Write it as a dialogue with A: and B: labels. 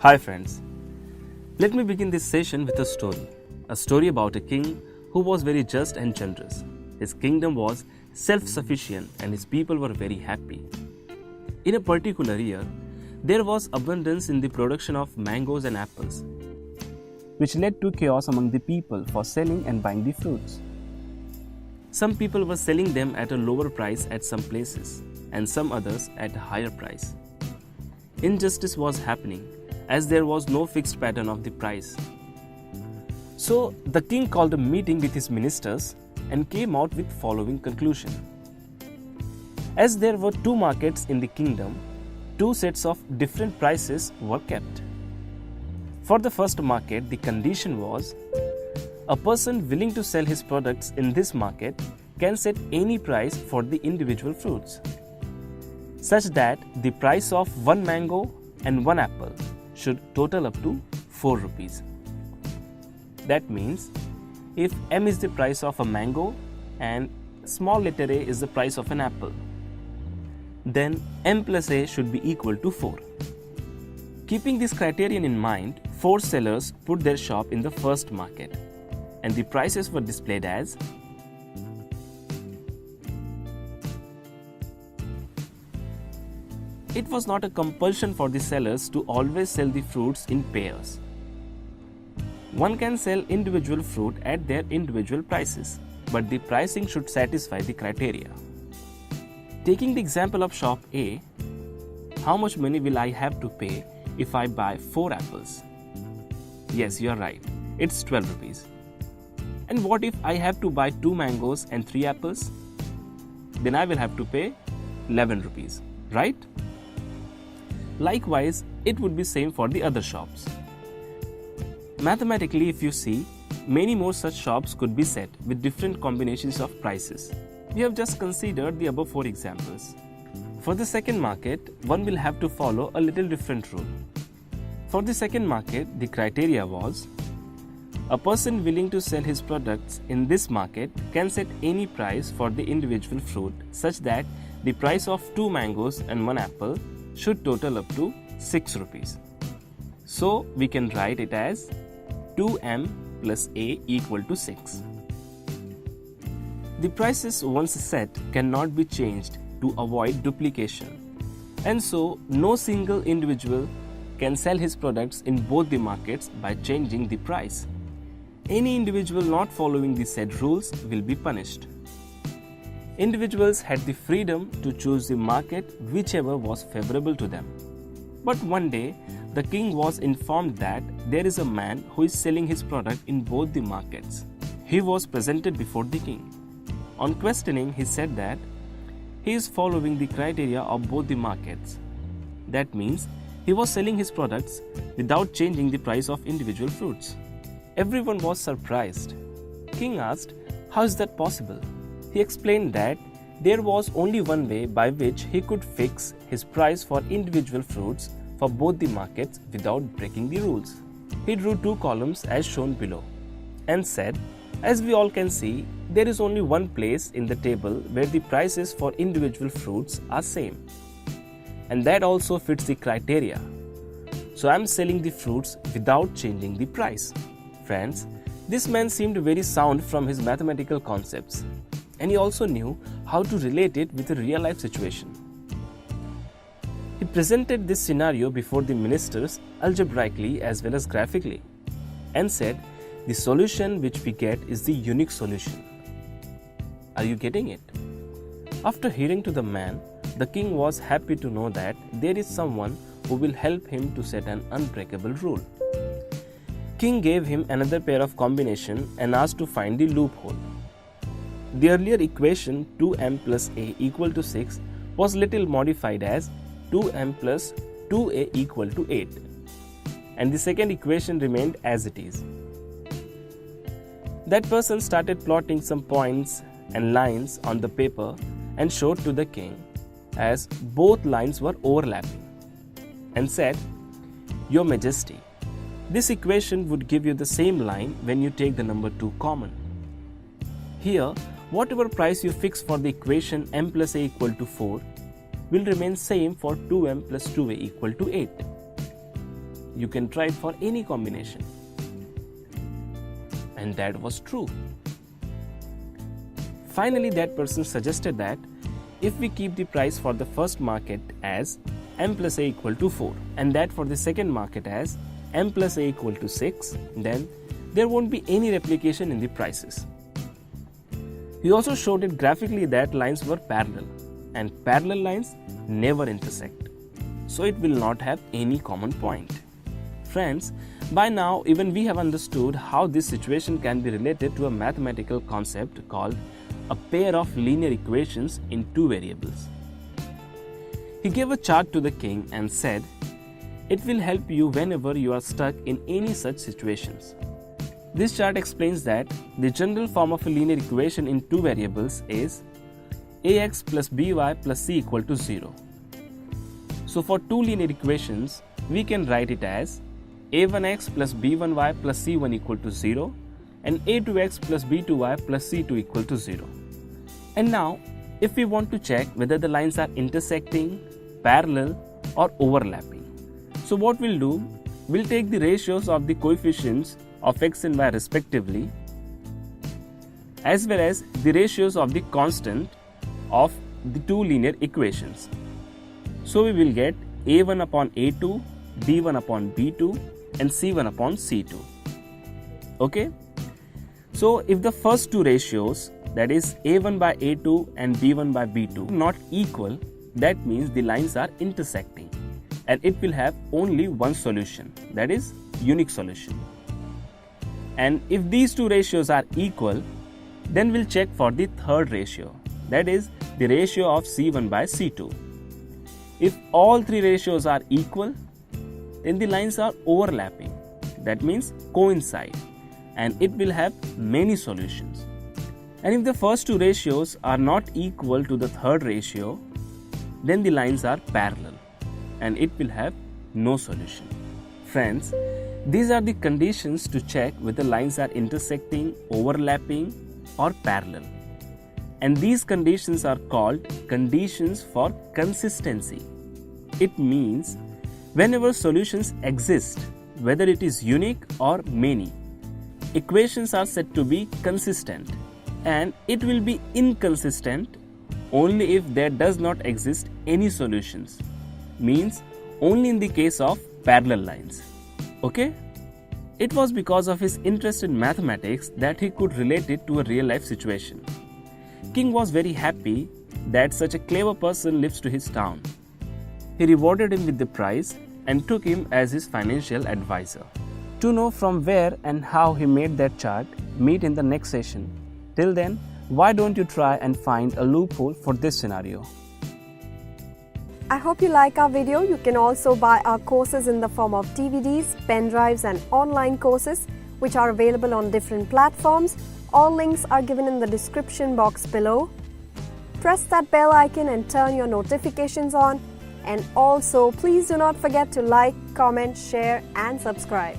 A: Hi friends, let me begin this session with a story about a king who was very just and generous. His kingdom was self-sufficient and his people were very happy. In a particular year, there was abundance in the production of mangoes and apples, which led to chaos among the people for selling and buying the fruits. Some people were selling them at a lower price at some places and some others at a higher price. Injustice was happening as there was no fixed pattern of the price. So the king called a meeting with his ministers and came out with following conclusion. As there were two markets in the kingdom, two sets of different prices were kept. For the first market, the condition was a person willing to sell his products in this market can set any price for the individual fruits, such that the price of one mango and one apple should total up to 4 rupees. That means if M is the price of a mango and small letter a is the price of an apple, then M plus a should be equal to 4. Keeping this criterion in mind, 4 sellers put their shop in the first market and the prices were displayed as It was not a compulsion for the sellers to always sell the fruits in pairs. One can sell individual fruit at their individual prices, but the pricing should satisfy the criteria. Taking the example of shop A, how much money will I have to pay if I buy 4 apples? Yes, you are right. It's 12 rupees. And what if I have to buy 2 mangoes and 3 apples? Then I will have to pay 11 rupees, right? Likewise, it would be same for the other shops. Mathematically, if you see, many more such shops could be set with different combinations of prices. We have just considered the above 4 examples. For the second market, one will have to follow a little different rule. For the second market, the criteria was a person willing to sell his products in this market can set any price for the individual fruit such that the price of 2 mangoes and 1 apple should total up to 6 rupees. So we can write it as 2m plus a equal to 6. The prices once set cannot be changed to avoid duplication, and so no single individual can sell his products in both the markets by changing the price. Any individual not following the said rules will be punished. Individuals had the freedom to choose the market whichever was favorable to them. But one day, the king was informed that there is a man who is selling his product in both the markets. He was presented before the king. On questioning, he said that he is following the criteria of both the markets. That means he was selling his products without changing the price of individual fruits. Everyone was surprised. King asked, "How is that possible?" He explained that there was only one way by which he could fix his price for individual fruits for both the markets without breaking the rules. He drew 2 columns as shown below and said, as we all can see, there is only one place in the table where the prices for individual fruits are same. And that also fits the criteria. So I am selling the fruits without changing the price. Friends, this man seemed very sound from his mathematical concepts, and he also knew how to relate it with a real life situation. He presented this scenario before the ministers algebraically as well as graphically and said, the solution which we get is the unique solution. Are you getting it? After hearing to the man, the king was happy to know that there is someone who will help him to set an unbreakable rule. King gave him another pair of combination and asked to find the loophole. The earlier equation 2m plus a equal to 6 was little modified as 2m plus 2a equal to 8, and the second equation remained as it is. That person started plotting some points and lines on the paper and showed to the king as both lines were overlapping and said, "Your Majesty, this equation would give you the same line when you take the number 2 common. Here, whatever price you fix for the equation m plus a equal to 4 will remain same for 2m plus 2a equal to 8. you can try it for any combination. And that was true. Finally, that person suggested that if we keep the price for the first market as m plus a equal to 4 and that for the second market as m plus a equal to 6, then there won't be any replication in the prices. He also showed it graphically that lines were parallel and parallel lines never intersect, so it will not have any common point. Friends, by now even we have understood how this situation can be related to a mathematical concept called a pair of linear equations in two variables. He gave a chart to the king and said, "It will help you whenever you are stuck in any such situations." This chart explains that the general form of a linear equation in two variables is ax plus by plus c equal to 0. So for two linear equations, we can write it as a1x plus b1y plus c1 equal to 0 and a2x plus b2y plus c2 equal to 0. And now, if we want to check whether the lines are intersecting, parallel or overlapping, so what we'll do, we'll take the ratios of the coefficients of x and y respectively, as well as the ratios of the constant of the two linear equations. So we will get a1 upon a2, b1 upon b2 and c1 upon c2. Okay? So if the first two ratios, that is a1 by a2 and b1 by b2, not equal, that means the lines are intersecting and it will have only one solution, that is unique solution. And if these two ratios are equal, then we'll check for the third ratio, that is the ratio of c1 by c2. If all three ratios are equal, then the lines are overlapping, that means coincide, and it will have many solutions. And if the first two ratios are not equal to the third ratio, then the lines are parallel and it will have no solution. Friends, these are the conditions to check whether lines are intersecting, overlapping or parallel. And these conditions are called conditions for consistency. It means whenever solutions exist, whether it is unique or many, equations are said to be consistent, and it will be inconsistent only if there does not exist any solutions, means only in the case of parallel lines. Okay? It was because of his interest in mathematics that he could relate it to a real life situation. King was very happy that such a clever person lives to his town. He rewarded him with the prize and took him as his financial advisor. To know from where and how he made that chart, meet in the next session. Till then, why don't you try and find a loophole for this scenario?
B: I hope you like our video. You can also buy our courses in the form of DVDs, pen drives and online courses which are available on different platforms. All links are given in the description box below. Press that bell icon and turn your notifications on. And also, please do not forget to like, comment, share and subscribe.